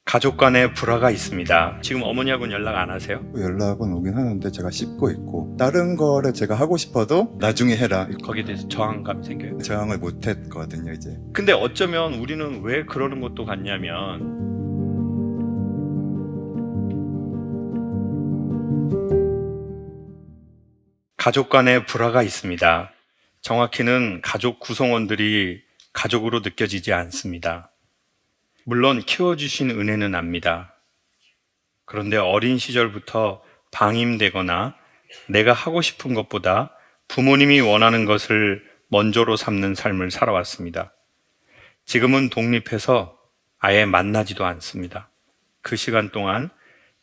가족 간의 불화가 있습니다. 지금 어머니하고는 연락 안 하세요? 연락은 오긴 하는데 제가 씹고 있고, 다른 거를 제가 하고 싶어도 나중에 해라, 거기에 대해서 저항감이 생겨요. 저항을 못 했거든요 이제. 근데 어쩌면 우리는 왜 그러는 것도 같냐면 가족 간의 불화가 있습니다. 정확히는 가족 구성원들이 가족으로 느껴지지 않습니다. 물론 키워주신 은혜는 압니다. 그런데 어린 시절부터 방임되거나 내가 하고 싶은 것보다 부모님이 원하는 것을 먼저로 삼는 삶을 살아왔습니다. 지금은 독립해서 아예 만나지도 않습니다. 그 시간 동안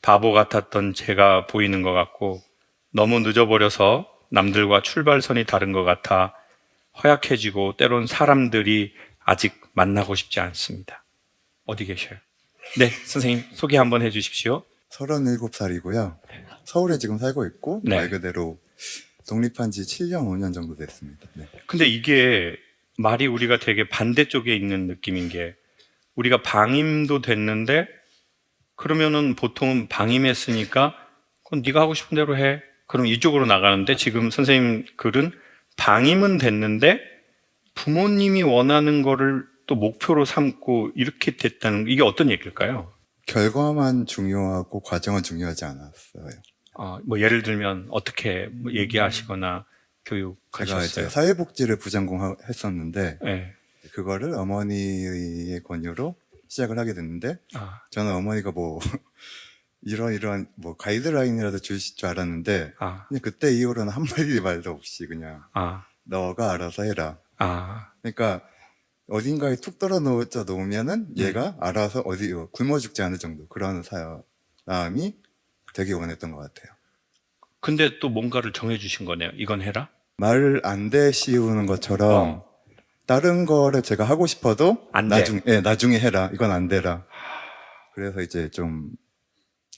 바보 같았던 제가 보이는 것 같고, 너무 늦어버려서 남들과 출발선이 다른 것 같아 허약해지고, 때론 사람들이 아직 만나고 싶지 않습니다. 어디 계셔요? 네, 선생님 소개 한번 해주십시오. 37살이고요. 서울에 지금 살고 있고, 네. 말 그대로 독립한 지 7년, 5년 정도 됐습니다. 네. 근데 이게 말이 우리가 되게 반대쪽에 있는 느낌인 게, 우리가 방임도 됐는데 그러면은 보통은 방임했으니까 그건 네가 하고 싶은 대로 해. 그럼 이쪽으로 나가는데, 지금 선생님 글은 방임은 됐는데 부모님이 원하는 거를 또 목표로 삼고 이렇게 됐다는, 이게 어떤 얘기일까요? 결과만 중요하고 과정은 중요하지 않았어요. 뭐 예를 들면 어떻게 뭐 얘기하시거나 제가 교육하셨어요? 이제 사회복지를 부전공했었는데, 네. 그거를 어머니의 권유로 시작을 하게 됐는데, 저는 어머니가 뭐 이런 뭐 가이드라인이라도 주실 줄 알았는데, 그냥 그때 이후로는 한마디 말도 없이 그냥 너가 알아서 해라. 그러니까 어딘가에 툭 떨어 놓으면은 얘가 알아서 어디 굶어 죽지 않을 정도, 그런 사람이 되게 원했던 것 같아요. 근데 또 뭔가를 정해주신 거네요. 이건 해라? 말 안 되시우는 것처럼 다른 거를 제가 하고 싶어도 안 돼. 나중에 해라, 이건 안 되라. 그래서 이제 좀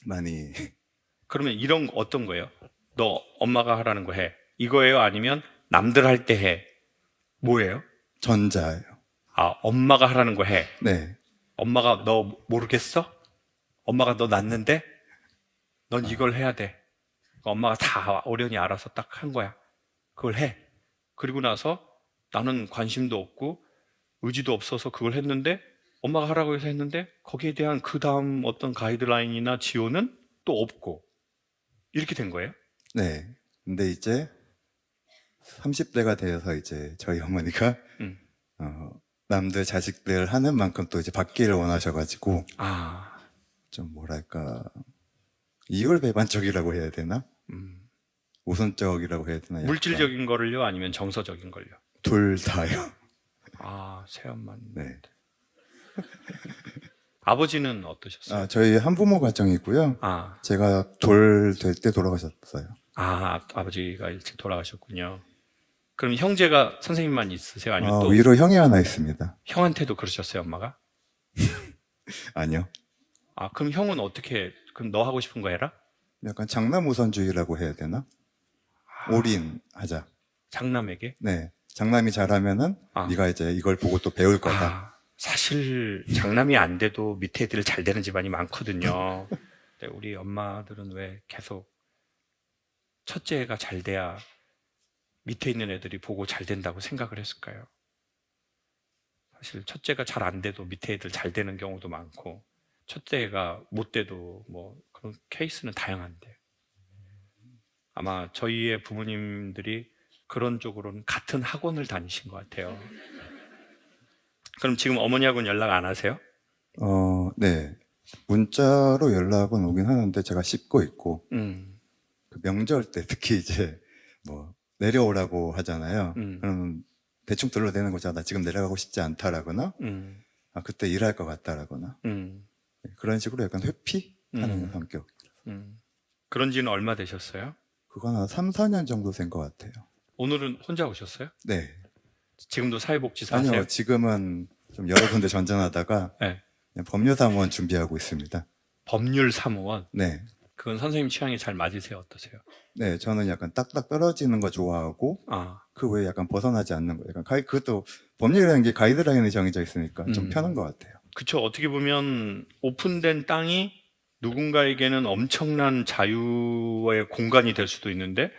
많이 그러면 이런 거 어떤 거예요? 너 엄마가 하라는 거 해. 이거예요? 아니면 남들 할 때 해? 뭐예요? 전자예요. 엄마가 하라는 거 해. 네. 엄마가 너 모르겠어? 엄마가 너 낳는데? 넌 이걸 해야 돼. 엄마가 다 어련히 알아서 딱 한 거야. 그걸 해. 그리고 나서 나는 관심도 없고 의지도 없어서 그걸 했는데, 엄마가 하라고 해서 했는데 거기에 대한 그 다음 어떤 가이드라인이나 지원은 또 없고, 이렇게 된 거예요? 네. 근데 이제 30대가 되어서 이제 저희 어머니가 남들 자식들 하는 만큼 또 이제 받기를 원하셔가지고, 좀 뭐랄까, 이율배반적이라고 해야 되나? 우선적이라고 해야 되나? 약간. 물질적인 거를요? 아니면 정서적인 걸요? 둘 다요. 새엄만. 네. 아버지는 어떠셨어요? 저희 한부모 가정이고요. 제가 돌 될 때 돌아가셨어요. 아버지가 일찍 돌아가셨군요. 그럼 형제가 선생님만 있으세요? 아니면 또 위로 형이 하나 있습니다. 형한테도 그러셨어요, 엄마가? 아니요. 그럼 형은 어떻게, 그럼 너 하고 싶은 거 해라? 약간 장남 우선주의라고 해야 되나? 올인하자. 장남에게? 네. 장남이 잘하면은 네가 이제 이걸 보고 또 배울 거다. 사실 장남이 안 돼도 밑에 애들 잘 되는 집안이 많거든요. 근데 우리 엄마들은 왜 계속 첫째가 잘 돼야 밑에 있는 애들이 보고 잘 된다고 생각을 했을까요? 사실 첫째가 잘 안 돼도 밑에 애들 잘 되는 경우도 많고, 첫째가 못 돼도 뭐 그런 케이스는 다양한데, 아마 저희의 부모님들이 그런 쪽으로는 같은 학원을 다니신 것 같아요. 그럼 지금 어머니하고는 연락 안 하세요? 네. 문자로 연락은 오긴 하는데 제가 씹고 있고, 그 명절 때 특히 이제 뭐 내려오라고 하잖아요. 그러면 대충 둘러대는 거죠. 나 지금 내려가고 싶지 않다라거나, 그때 일할 것 같다라거나, 그런 식으로 약간 회피하는 성격. 그런 지는 얼마 되셨어요? 그건 한 3, 4년 정도 된 것 같아요. 오늘은 혼자 오셨어요? 네. 지금도 사회복지사 하세요? 아니요, 지금은 좀 여러 군데 전전하다가 네. 법률사무원 준비하고 있습니다. 법률사무원? 네. 그건 선생님 취향에 잘 맞으세요? 어떠세요? 네, 저는 약간 딱딱 떨어지는 거 좋아하고, 그 외에 약간 벗어나지 않는 거. 약간 그것도 법률이라는 게 가이드라인이 정해져 있으니까 좀 편한 것 같아요. 그쵸. 어떻게 보면 오픈된 땅이 누군가에게는 엄청난 자유의 공간이 될 수도 있는데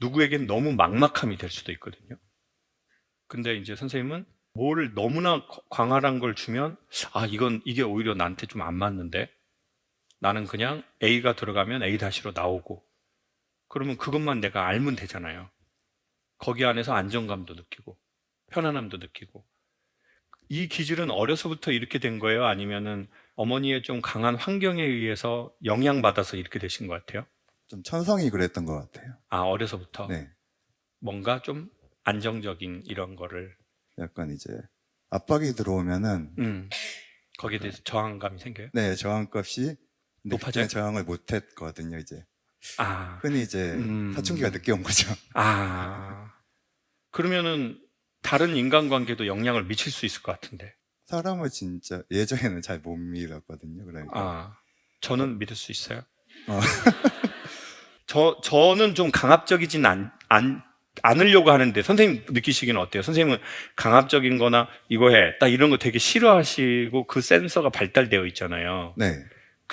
누구에겐 너무 막막함이 될 수도 있거든요. 근데 이제 선생님은 뭘 너무나 광활한 걸 주면 이게 오히려 나한테 좀 안 맞는데 나는 그냥 A가 들어가면 A 다시로 나오고 그러면 그것만 내가 알면 되잖아요. 거기 안에서 안정감도 느끼고 편안함도 느끼고. 이 기질은 어려서부터 이렇게 된 거예요? 아니면은 어머니의 좀 강한 환경에 의해서 영향받아서 이렇게 되신 것 같아요? 좀 천성이 그랬던 것 같아요. 어려서부터 네. 뭔가 좀 안정적인 이런 거를 약간 이제 압박이 들어오면은 거기에 대해서 저항감이 생겨요? 네, 저항값이 높아져요? 그때는 저항을 못했거든요. 이제 아, 흔히 이제 사춘기가 늦게 온 거죠. 그러면은 다른 인간관계도 영향을 미칠 수 있을 것 같은데. 사람을 진짜 예전에는 잘 못 믿었거든요. 그러니까 저는 믿을 수 있어요. 어. 저는 좀 강압적이진 않으려고 하는데, 선생님 느끼시기는 어때요? 선생님은 강압적인 거나 이거 해, 딱 이런 거 되게 싫어하시고 그 센서가 발달되어 있잖아요. 네,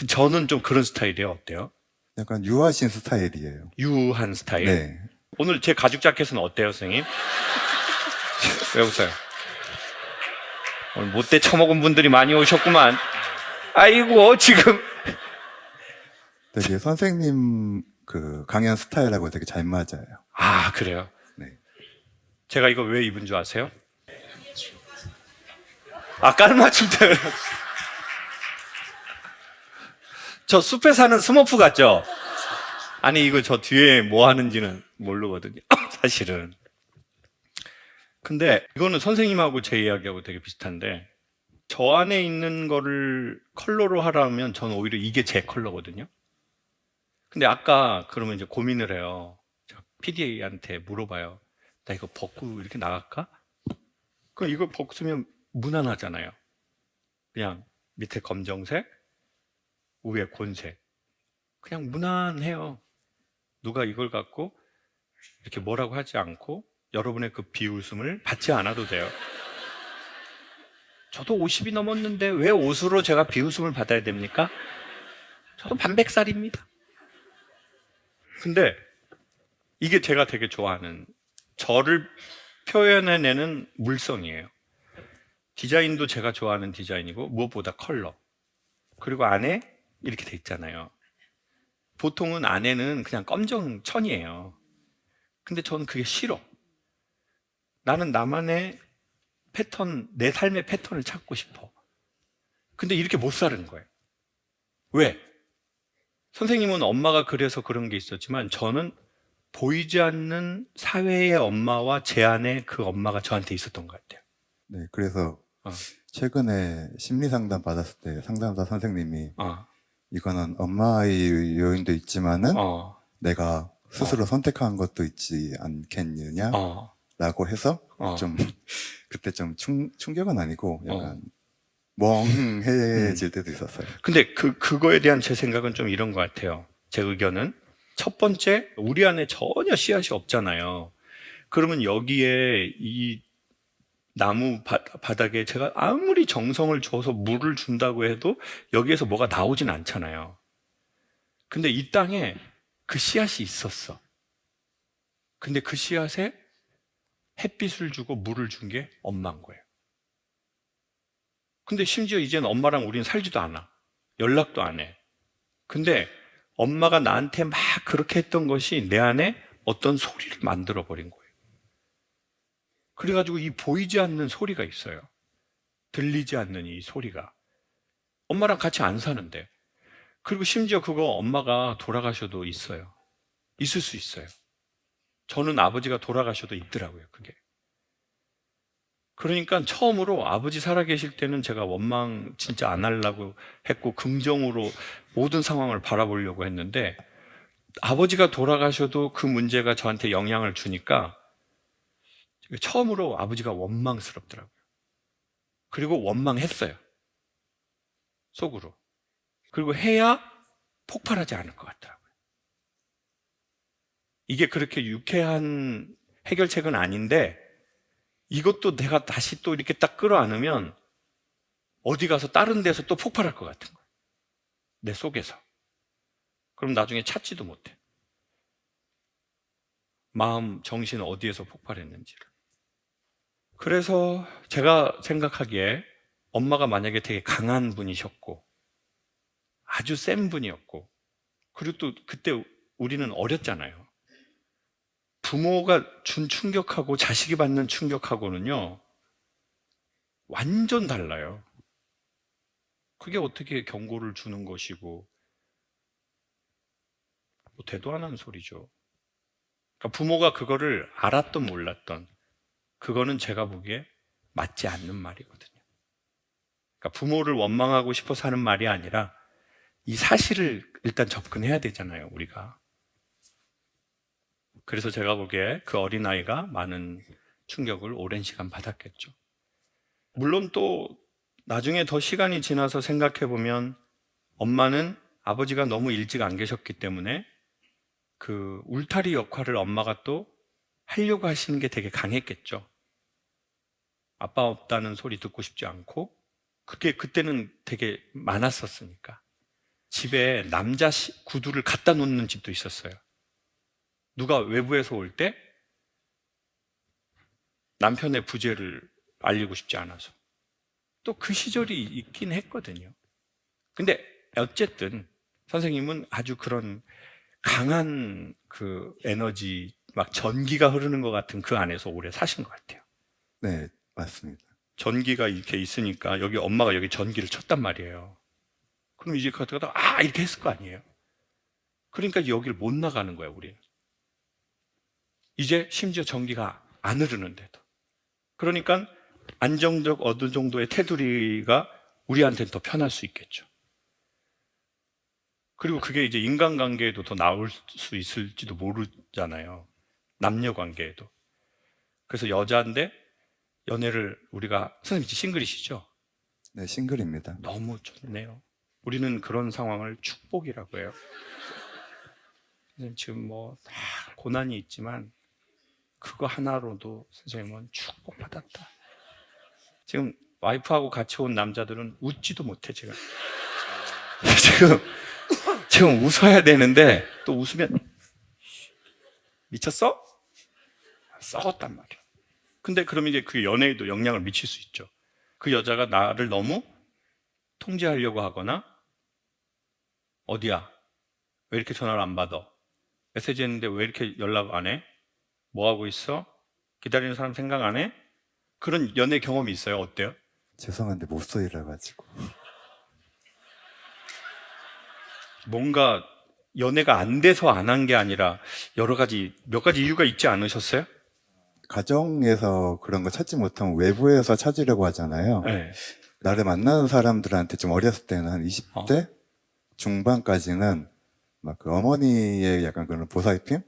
저는 좀 그런 스타일이에요. 어때요? 약간 유하신 스타일이에요. 유한 스타일? 네, 오늘 제 가죽 자켓은 어때요, 선생님? 왜 웃어요? 오늘 못돼 처먹은 분들이 많이 오셨구만. 아이고, 지금. 되게 선생님 그 강연 스타일하고 되게 잘 맞아요. 그래요? 네, 제가 이거 왜 입은 줄 아세요? 깔맞춤 때문에. 저 숲에 사는 스머프 같죠? 아니, 이거 저 뒤에 뭐 하는지는 모르거든요. 사실은. 근데 이거는 선생님하고 제 이야기하고 되게 비슷한데, 저 안에 있는 거를 컬러로 하라면 저는 오히려 이게 제 컬러거든요. 근데 아까 그러면 이제 고민을 해요. PD한테 물어봐요. 나 이거 벗고 이렇게 나갈까? 그럼 이거 벗으면 무난하잖아요. 그냥 밑에 검정색, 위에 곤색. 그냥 무난해요. 누가 이걸 갖고 이렇게 뭐라고 하지 않고 여러분의 그 비웃음을 받지 않아도 돼요. 저도 50이 넘었는데 왜 옷으로 제가 비웃음을 받아야 됩니까? 저도 반백살입니다. 근데 이게 제가 되게 좋아하는, 저를 표현해내는 물성이에요. 디자인도 제가 좋아하는 디자인이고 무엇보다 컬러. 그리고 안에 이렇게 돼 있잖아요. 보통은 안에는 그냥 검정 천이에요. 근데 저는 그게 싫어. 나는 나만의 패턴, 내 삶의 패턴을 찾고 싶어. 근데 이렇게 못 사는 거예요. 왜? 선생님은 엄마가 그래서 그런 게 있었지만 저는 보이지 않는 사회의 엄마와 제 안에 그 엄마가 저한테 있었던 것 같아요. 네, 그래서 최근에 심리 상담 받았을 때 상담사 선생님이 이거는 엄마의 요인도 있지만은 내가 스스로 선택한 것도 있지 않겠느냐 라고 해서 좀 그때 좀 충격은 아니고 약간 멍해질 때도 있었어요. 근데 그거에 대한 제 생각은 좀 이런 것 같아요. 제 의견은 첫 번째, 우리 안에 전혀 씨앗이 없잖아요. 그러면 여기에 이 나무 바닥에 제가 아무리 정성을 줘서 물을 준다고 해도 여기에서 뭐가 나오진 않잖아요. 근데 이 땅에 그 씨앗이 있었어. 근데 그 씨앗에 햇빛을 주고 물을 준 게 엄마인 거예요. 근데 심지어 이제는 엄마랑 우리는 살지도 않아. 연락도 안 해. 근데 엄마가 나한테 막 그렇게 했던 것이 내 안에 어떤 소리를 만들어버린 거예요. 그래가지고 이 보이지 않는 소리가 있어요. 들리지 않는 이 소리가. 엄마랑 같이 안 사는데. 그리고 심지어 그거 엄마가 돌아가셔도 있어요. 있을 수 있어요. 저는 아버지가 돌아가셔도 있더라고요, 그게. 그러니까 처음으로 아버지 살아계실 때는 제가 원망 진짜 안 하려고 했고 긍정으로 모든 상황을 바라보려고 했는데 아버지가 돌아가셔도 그 문제가 저한테 영향을 주니까 처음으로 아버지가 원망스럽더라고요. 그리고 원망했어요. 속으로. 그리고 해야 폭발하지 않을 것 같더라고요. 이게 그렇게 유쾌한 해결책은 아닌데 이것도 내가 다시 또 이렇게 딱 끌어안으면 어디 가서 다른 데서 또 폭발할 것 같은 거예요. 내 속에서. 그럼 나중에 찾지도 못해. 마음, 정신 어디에서 폭발했는지를. 그래서 제가 생각하기에 엄마가 만약에 되게 강한 분이셨고 아주 센 분이었고, 그리고 또 그때 우리는 어렸잖아요. 부모가 준 충격하고 자식이 받는 충격하고는요 완전 달라요. 그게 어떻게 경고를 주는 것이고, 뭐 되도 않은 소리죠. 그러니까 부모가 그거를 알았던 몰랐던, 그거는 제가 보기에 맞지 않는 말이거든요. 그러니까 부모를 원망하고 싶어서 하는 말이 아니라 이 사실을 일단 접근해야 되잖아요, 우리가. 그래서 제가 보기에 그 어린아이가 많은 충격을 오랜 시간 받았겠죠. 물론 또 나중에 더 시간이 지나서 생각해보면 엄마는 아버지가 너무 일찍 안 계셨기 때문에 그 울타리 역할을 엄마가 또 하려고 하시는 게 되게 강했겠죠. 아빠 없다는 소리 듣고 싶지 않고, 그게 그때는 되게 많았었으니까. 집에 남자 구두를 갖다 놓는 집도 있었어요. 누가 외부에서 올 때 남편의 부재를 알리고 싶지 않아서. 또 그 시절이 있긴 했거든요. 근데 어쨌든 선생님은 아주 그런 강한 그 에너지, 막 전기가 흐르는 것 같은 그 안에서 오래 사신 것 같아요. 네, 맞습니다. 전기가 이렇게 있으니까 여기 엄마가 여기 전기를 쳤단 말이에요. 그럼 이제 가다가 이렇게 했을 거 아니에요. 그러니까 여기를 못 나가는 거야, 우리는. 이제 심지어 전기가 안 흐르는데도. 그러니까 안정적 어느 정도의 테두리가 우리한테는 더 편할 수 있겠죠. 그리고 그게 이제 인간관계에도 더 나올 수 있을지도 모르잖아요. 남녀 관계에도. 그래서 여자인데 연애를 우리가, 선생님 싱글이시죠? 네, 싱글입니다. 너무 좋네요. 우리는 그런 상황을 축복이라고 해요. 선생님 지금 뭐 다 고난이 있지만 그거 하나로도 선생님은 축복받았다. 지금 와이프하고 같이 온 남자들은 웃지도 못해, 지금. 지금 웃어야 되는데 또 웃으면 미쳤어? 썩었단 말이야. 근데 그럼 이제 그 연애에도 영향을 미칠 수 있죠. 그 여자가 나를 너무 통제하려고 하거나, 어디야? 왜 이렇게 전화를 안 받아? 메시지 했는데 왜 이렇게 연락 안 해? 뭐 하고 있어? 기다리는 사람 생각 안 해? 그런 연애 경험이 있어요. 어때요? 죄송한데 못소리라 가지고. 뭔가 연애가 안 돼서 안 한 게 아니라 몇 가지 이유가 있지 않으셨어요? 가정에서 그런 거 찾지 못하면 외부에서 찾으려고 하잖아요. 네. 나를 만나는 사람들한테 좀 어렸을 때는 한 20대 중반까지는 막 그 어머니의 약간 그런 보살핌?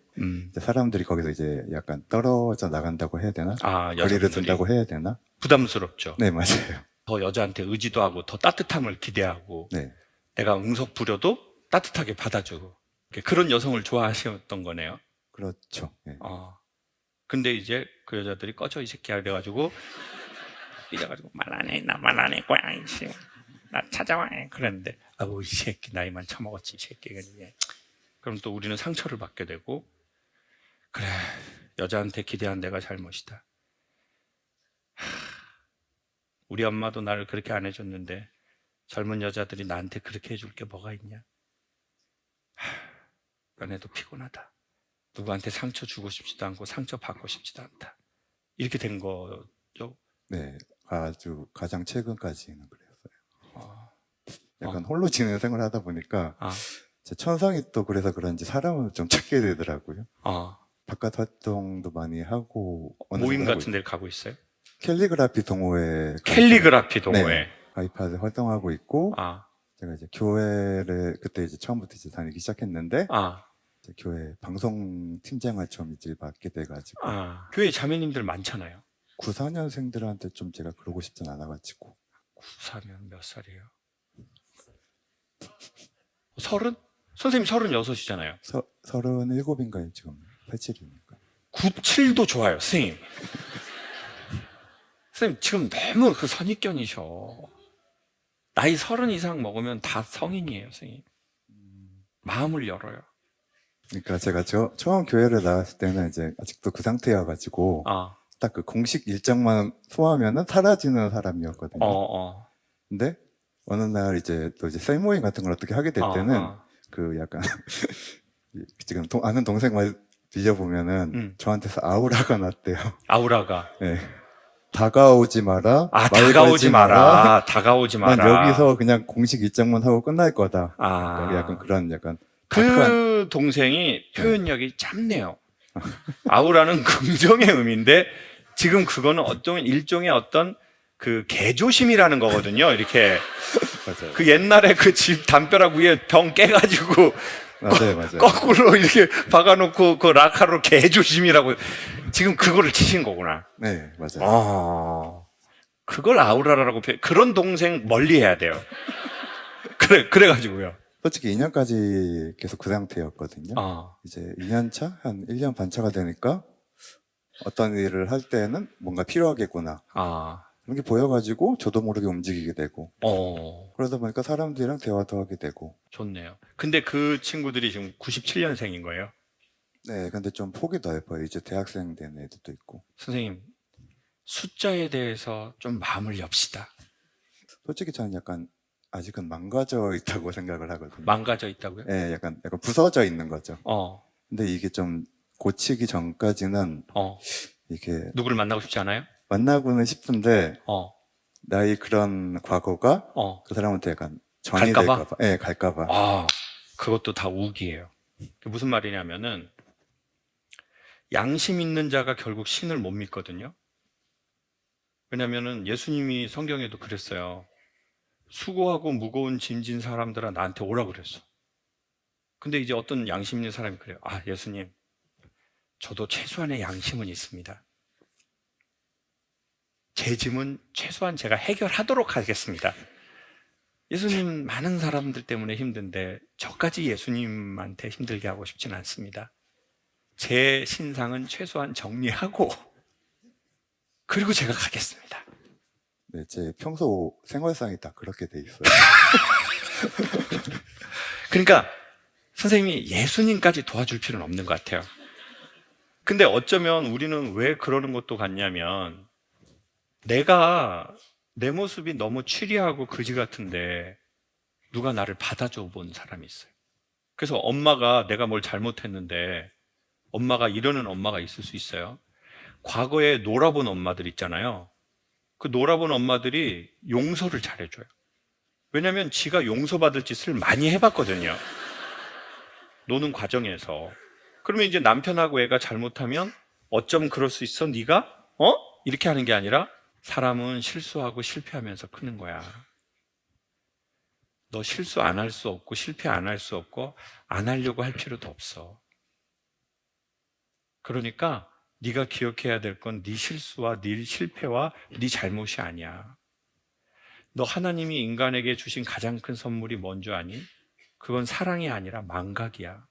이제 사람들이 거기서 이제 약간 떨어져 나간다고 해야 되나? 거리를 둔다고 해야 되나? 부담스럽죠. 네, 맞아요. 더 여자한테 의지도 하고 더 따뜻함을 기대하고, 네. 내가 응석 부려도 따뜻하게 받아주고, 그런 여성을 좋아하셨던 거네요. 그렇죠. 네. 근데 이제 그 여자들이 꺼져 이 새끼야 그래가지고 삐져가지고 말 안 해, 나 말 안 해, 고양이 씨, 나 찾아와. 그랬는데 아우 이 새끼 나이만 처먹었지 이 새끼가. 그럼 또 우리는 상처를 받게 되고, 그래 여자한테 기대한 내가 잘못이다. 우리 엄마도 나를 그렇게 안 해줬는데 젊은 여자들이 나한테 그렇게 해줄 게 뭐가 있냐. 연애도 피곤하다. 누구한테 상처 주고 싶지도 않고 상처 받고 싶지도 않다. 이렇게 된 거죠? 네, 아주 가장 최근까지는 그랬어요. 약간 홀로 지내는 생활을 하다 보니까 제 천성이 또 그래서 그런지 사람을 좀 찾게 되더라고요. 바깥 활동도 많이 하고, 모임 같은 데 가고 있어요? 캘리그라피 동호회. 캘리그라피 동호회. 네, 가입해서 활동하고 있고, 제가 이제 교회를 그때 이제 처음부터 이제 다니기 시작했는데, 이제 교회 방송 팀장을 좀 이제 맡게 돼가지고. 교회 자매님들 많잖아요. 9, 4년생들한테 좀 제가 그러고 싶진 않아가지고. 9, 4년 몇 살이에요? 30? 선생님 36이잖아요. 37인가요, 지금? 87이니까. 97도 좋아요, 선생님. 선생님 지금 너무 그 선입견이셔. 나이 30 이상 먹으면 다 성인이에요, 선생님. 마음을 열어요. 그러니까 제가 처음 교회를 나왔을 때는 이제 아직도 그 상태여가지고 딱 그 공식 일정만 소화하면은 사라지는 사람이었거든요. 근데 어느 날 이제 또 이제 셀 모임 같은 걸 어떻게 하게 될 때는 그 약간 지금 아는 동생 말 빌려보면은 저한테서 아우라가 났대요. 아우라가. 네. 다가오지 마라. 다가오지 마라. 다가오지 마라. 난 여기서 그냥 공식 일정만 하고 끝날 거다. 약간 그런 약간 그 동생이 표현력이 짧네요. 아우라는 긍정의 의미인데 지금 그거는 일종의 어떤 그 개조심이라는 거거든요. 이렇게 맞아요. 그 옛날에 그 집 담벼락 위에 병 깨가지고 맞아요. 거꾸로 이렇게 박아놓고 그 라카로 개조심이라고 지금 그거를 치신 거구나. 네, 맞아요. 그걸 아우라라고 그런 동생 멀리 해야 돼요. 그래가지고요. 솔직히 2년까지 계속 그 상태였거든요. 이제 2년 차? 한 1년 반 차가 되니까 어떤 일을 할 때는 뭔가 필요하겠구나. 그런 게 보여가지고 저도 모르게 움직이게 되고. 그러다 보니까 사람들이랑 대화도 하게 되고. 좋네요. 근데 그 친구들이 지금 97년생인 거예요? 네, 근데 좀 폭이 넓어요. 이제 대학생 된 애들도 있고. 선생님, 숫자에 대해서 좀 마음을 엽시다. 솔직히 저는 약간 아직은 망가져 있다고 생각을 하거든요. 망가져 있다고요? 네, 약간 부서져 있는 거죠. 근데 이게 좀 고치기 전까지는 이게 누구를 만나고 싶지 않아요? 만나고는 싶은데 나의 그런 과거가 그 사람한테 약간 전이 될까봐. 네, 갈까봐. 그것도 다 우기예요. 무슨 말이냐면은 양심 있는 자가 결국 신을 못 믿거든요. 왜냐면은 예수님이 성경에도 그랬어요. 수고하고 무거운 짐진 사람들아 나한테 오라 그랬어. 근데 이제 어떤 양심 있는 사람이 그래요. 예수님, 저도 최소한의 양심은 있습니다. 제 짐은 최소한 제가 해결하도록 하겠습니다. 예수님 많은 사람들 때문에 힘든데 저까지 예수님한테 힘들게 하고 싶지는 않습니다. 제 신상은 최소한 정리하고 그리고 제가 가겠습니다. 네, 제 평소 생활상이 다 그렇게 돼 있어요. 그러니까 선생님이 예수님까지 도와줄 필요는 없는 것 같아요. 근데 어쩌면 우리는 왜 그러는 것도 같냐면 내가 내 모습이 너무 추리하고 거지 같은데 누가 나를 받아줘 본 사람이 있어요. 그래서 엄마가 내가 뭘 잘못했는데 엄마가 이러는 엄마가 있을 수 있어요. 과거에 놀아본 엄마들 있잖아요. 그 놀아본 엄마들이 용서를 잘해줘요. 왜냐하면 지가 용서받을 짓을 많이 해봤거든요. 노는 과정에서. 그러면 이제 남편하고 애가 잘못하면 어쩜 그럴 수 있어? 네가? 이렇게 하는 게 아니라 사람은 실수하고 실패하면서 크는 거야. 너 실수 안 할 수 없고 실패 안 할 수 없고 안 하려고 할 필요도 없어. 그러니까 네가 기억해야 될 건 네 실수와 네 실패와 네 잘못이 아니야. 너 하나님이 인간에게 주신 가장 큰 선물이 뭔지 아니? 그건 사랑이 아니라 망각이야.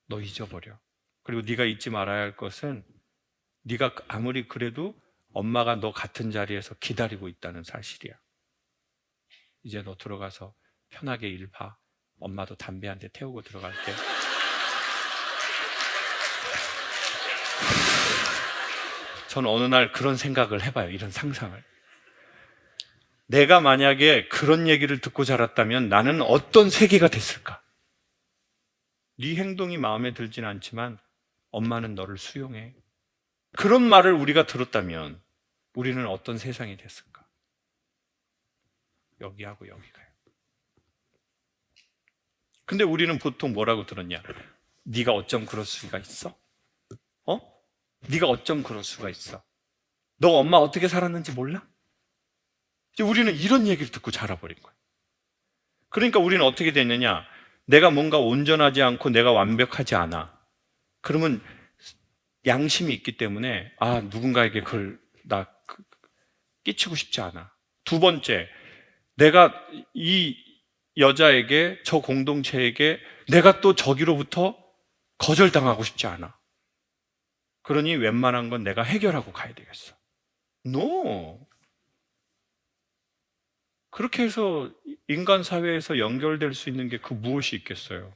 너 잊어버려. 그리고 네가 잊지 말아야 할 것은 네가 아무리 그래도 엄마가 너 같은 자리에서 기다리고 있다는 사실이야. 이제 너 들어가서 편하게 일 봐. 엄마도 담배 한 대 태우고 들어갈게. 저는 어느 날 그런 생각을 해봐요. 이런 상상을. 내가 만약에 그런 얘기를 듣고 자랐다면 나는 어떤 세계가 됐을까? 네 행동이 마음에 들진 않지만 엄마는 너를 수용해. 그런 말을 우리가 들었다면 우리는 어떤 세상이 됐을까? 여기하고 여기가요. 근데 우리는 보통 뭐라고 들었냐? 네가 어쩜 그럴 수가 있어? 네가 어쩜 그럴 수가 있어? 너 엄마 어떻게 살았는지 몰라? 이제 우리는 이런 얘기를 듣고 자라버린 거예요. 그러니까 우리는 어떻게 됐느냐? 내가 뭔가 온전하지 않고 내가 완벽하지 않아. 그러면 양심이 있기 때문에 누군가에게 그걸 끼치고 싶지 않아. 두 번째, 내가 이 여자에게 저 공동체에게 내가 또 저기로부터 거절당하고 싶지 않아. 그러니 웬만한 건 내가 해결하고 가야 되겠어. No. 그렇게 해서 인간 사회에서 연결될 수 있는 게 그 무엇이 있겠어요?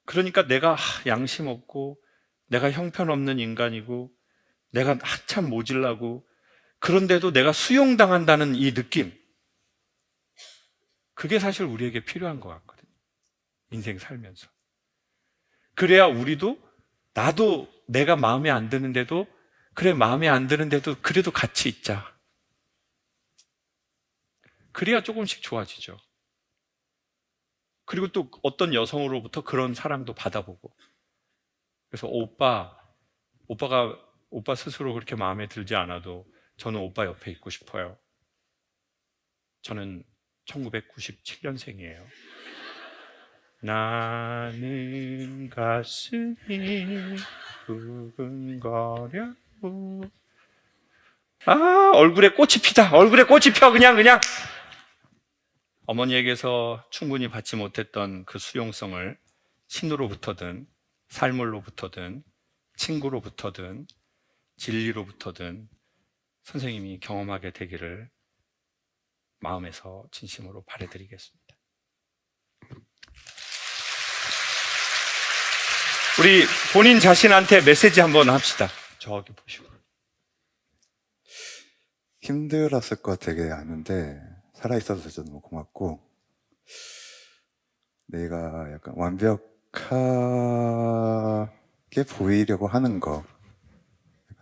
그러니까 내가 양심 없고, 내가 형편없는 인간이고, 내가 한참 모질라고, 그런데도 내가 수용당한다는 이 느낌, 그게 사실 우리에게 필요한 것 같거든요. 인생 살면서. 그래야 우리도, 나도 내가 마음에 안 드는데도, 그래, 마음에 안 드는데도 그래도 같이 있자. 그래야 조금씩 좋아지죠. 그리고 또 어떤 여성으로부터 그런 사랑도 받아보고. 그래서 오빠 스스로 그렇게 마음에 들지 않아도 저는 오빠 옆에 있고 싶어요. 저는 1997년생이에요. 나는 가슴이 두근거려고. 얼굴에 꽃이 피다. 얼굴에 꽃이 펴. 그냥. 어머니에게서 충분히 받지 못했던 그 수용성을 신으로부터든 삶으로부터든 친구로부터든 진리로부터든 선생님이 경험하게 되기를 마음에서 진심으로 바라드리겠습니다. 우리 본인 자신한테 메시지 한번 합시다. 저기 보시고. 힘들었을 것 되게 아는데 살아있어서 진짜 너무 고맙고, 내가 약간 완벽하게 보이려고 하는 거,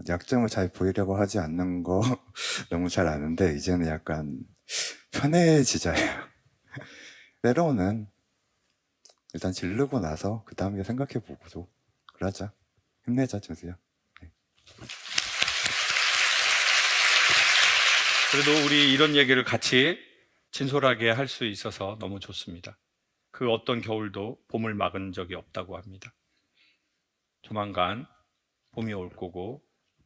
약점을 잘 보이려고 하지 않는 거 너무 잘 아는데 이제는 약간 편해지자요. 때로는 일단 지르고 나서 그 다음에 생각해보고도 그러자. 힘내자, 준수야. 네. 그래도 우리 이런 얘기를 같이 진솔하게 할 수 있어서 너무 좋습니다. 그 어떤 겨울도 봄을 막은 적이 없다고 합니다. 조만간 봄이 올 거고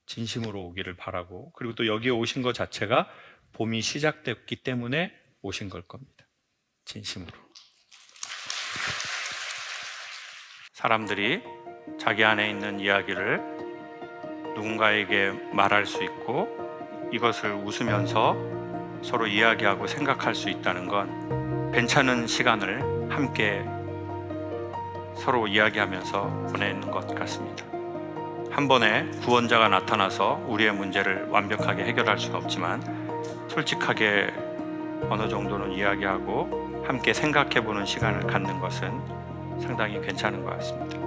진심으로 오기를 바라고, 그리고 또 여기에 오신 것 자체가 봄이 시작됐기 때문에 오신 걸 겁니다. 진심으로. 사람들이 자기 안에 있는 이야기를 누군가에게 말할 수 있고 이것을 웃으면서 서로 이야기하고 생각할 수 있다는 건 괜찮은 시간을 함께 서로 이야기하면서 보내는 것 같습니다. 한 번에 구원자가 나타나서 우리의 문제를 완벽하게 해결할 수는 없지만 솔직하게 어느 정도는 이야기하고 함께 생각해보는 시간을 갖는 것은 상당히 괜찮은 것 같습니다.